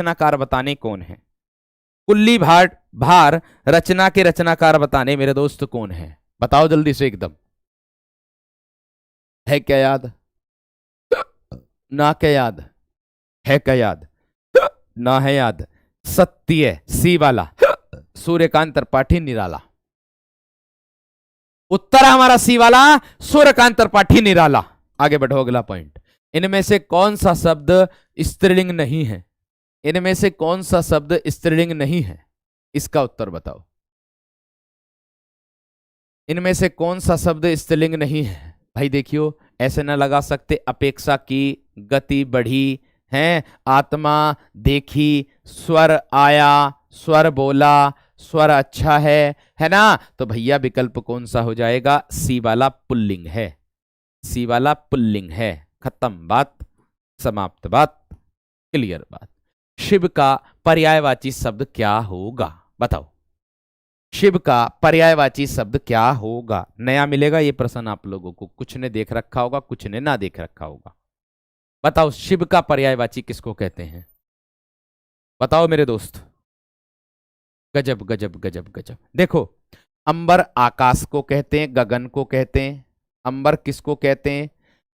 रचनाकार बताने कौन है? कुल्ली भार भार रचना के रचनाकार बताने मेरे दोस्त कौन है? बताओ जल्दी से एकदम। है क्या याद? ना क्या याद? है क्या याद? ना है याद? सत्य सी वाला सूर्यकांत त्रिपाठी निराला। उत्तर हमारा सी वाला सूर्यकांत त्रिपाठी निराला। आगे बढ़ो अगला पॉइंट। इनमें से कौन सा शब्द स्त्रीलिंग नहीं है? इनमें से कौन सा शब्द स्त्रीलिंग नहीं है? इसका उत्तर बताओ। इनमें से कौन सा शब्द स्त्रीलिंग नहीं है? भाई देखियो, ऐसे ना लगा सकते अपेक्षा की, गति बढ़ी है, आत्मा देखी, स्वर आया, स्वर बोला, स्वर अच्छा है ना? तो भैया विकल्प कौन सा हो जाएगा? सी वाला पुल्लिंग है। सी वाला पुल्लिंग है। खत्म बात, समाप्त बात, क्लियर बात। शिव का पर्यायवाची शब्द क्या होगा? बताओ, शिव का पर्यायवाची शब्द क्या होगा? नया मिलेगा ये प्रश्न आप लोगों को, कुछ ने देख रखा होगा, कुछ ने ना देख रखा होगा। बताओ शिव का पर्यायवाची किसको कहते हैं? बताओ मेरे दोस्त। गजब गजब गजब गजब। देखो, अंबर आकाश को कहते हैं, गगन को कहते हैं। अंबर किसको कहते हैं?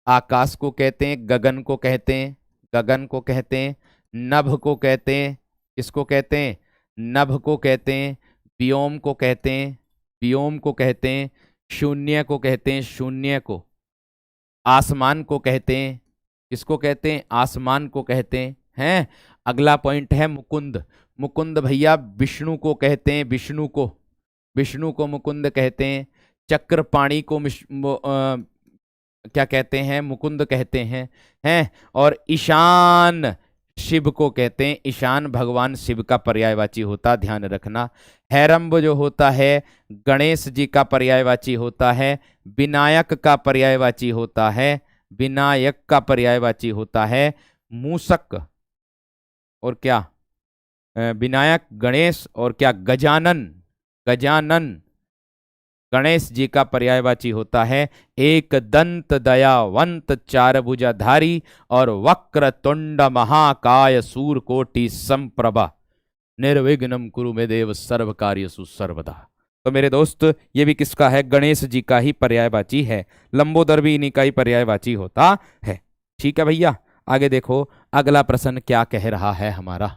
आकाश को कहते हैं, गगन को कहते हैं, गगन को कहते हैं। नभ को कहते हैं, किसको कहते हैं? नभ को कहते हैं। व्योम को कहते हैं, व्योम को कहते हैं। शून्य को कहते हैं, शून्य को। आसमान को कहते हैं, किसको कहते हैं? आसमान को कहते हैं। अगला पॉइंट है मुकुंद। मुकुंद भैया विष्णु को कहते हैं, विष्णु को, विष्णु को मुकुंद कहते हैं। चक्रपाणी को क्या कहते हैं? मुकुंद कहते हैं। और ईशान शिव को कहते हैं। ईशान भगवान शिव का पर्यायवाची होता, ध्यान रखना। हैरंब जो होता है गणेश जी का पर्यायवाची होता है। विनायक का पर्यायवाची होता है, विनायक का पर्यायवाची होता है। मूसक और क्या? विनायक, गणेश और क्या? गजानन, गजानन गणेश जी का पर्यायवाची होता है। एक दंत दयावंत चार भुजाधारी और वक्र तुंड महाकाय सूरकोटि संप्रभा निर्विघ्नम कुरु मे देव सर्व कार्यसु सर्वदा। तो मेरे दोस्त ये भी किसका है? गणेश जी का ही पर्यायवाची है। लंबोदर भी इन्हीं का ही पर्यायवाची होता है। ठीक है भैया, आगे देखो अगला प्रश्न क्या कह रहा है हमारा।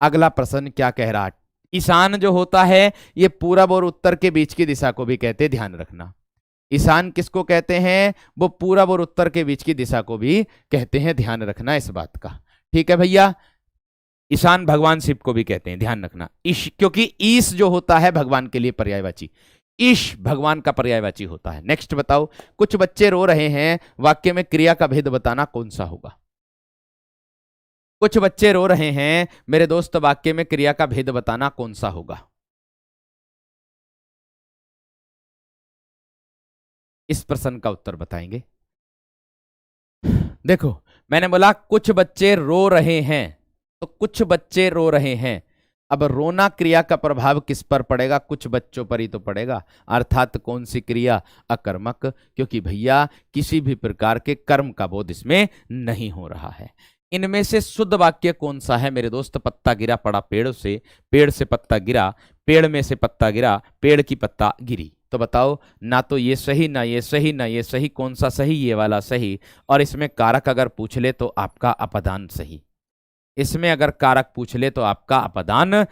अगला प्रश्न क्या कह रहा है? ईशान जो होता है ये पूरब और उत्तर के बीच की दिशा को भी कहते हैं, ध्यान रखना। ईशान किसको कहते हैं? वो पूरब और उत्तर के बीच की दिशा को भी कहते हैं, ध्यान रखना इस बात का। ठीक है भैया, ईशान भगवान शिव को भी कहते हैं, ध्यान रखना। ईश, क्योंकि ईश जो होता है भगवान के लिए पर्यायवाची, ईश भगवान का पर्यायवाची होता है। नेक्स्ट बताओ, कुछ बच्चे रो रहे हैं, वाक्य में क्रिया का भेद बताना कौन सा होगा? कुछ बच्चे रो रहे हैं मेरे दोस्त, वाक्य में क्रिया का भेद बताना कौन सा होगा? इस प्रश्न का उत्तर बताएंगे। देखो, मैंने बोला कुछ बच्चे रो रहे हैं, तो कुछ बच्चे रो रहे हैं। अब रोना क्रिया का प्रभाव किस पर पड़ेगा? कुछ बच्चों पर ही तो पड़ेगा, अर्थात कौन सी क्रिया? अकर्मक, क्योंकि भैया किसी भी प्रकार के कर्म का बोध इसमें नहीं हो रहा है। इनमें से शुद्ध वाक्य कौन सा है मेरे दोस्त? पत्ता गिरा पड़ा पेड़ से, पेड़ से पत्ता गिरा, पेड़ में से पत्ता गिरा, पेड़ की पत्ता गिरी। तो बताओ, ना तो ये सही, ना ये सही, ना ये सही, कौन सा सही? ये वाला सही। और इसमें कारक अगर पूछ ले तो आपका अपदान सही। इसमें अगर कारक पूछ ले तो आपका अपदान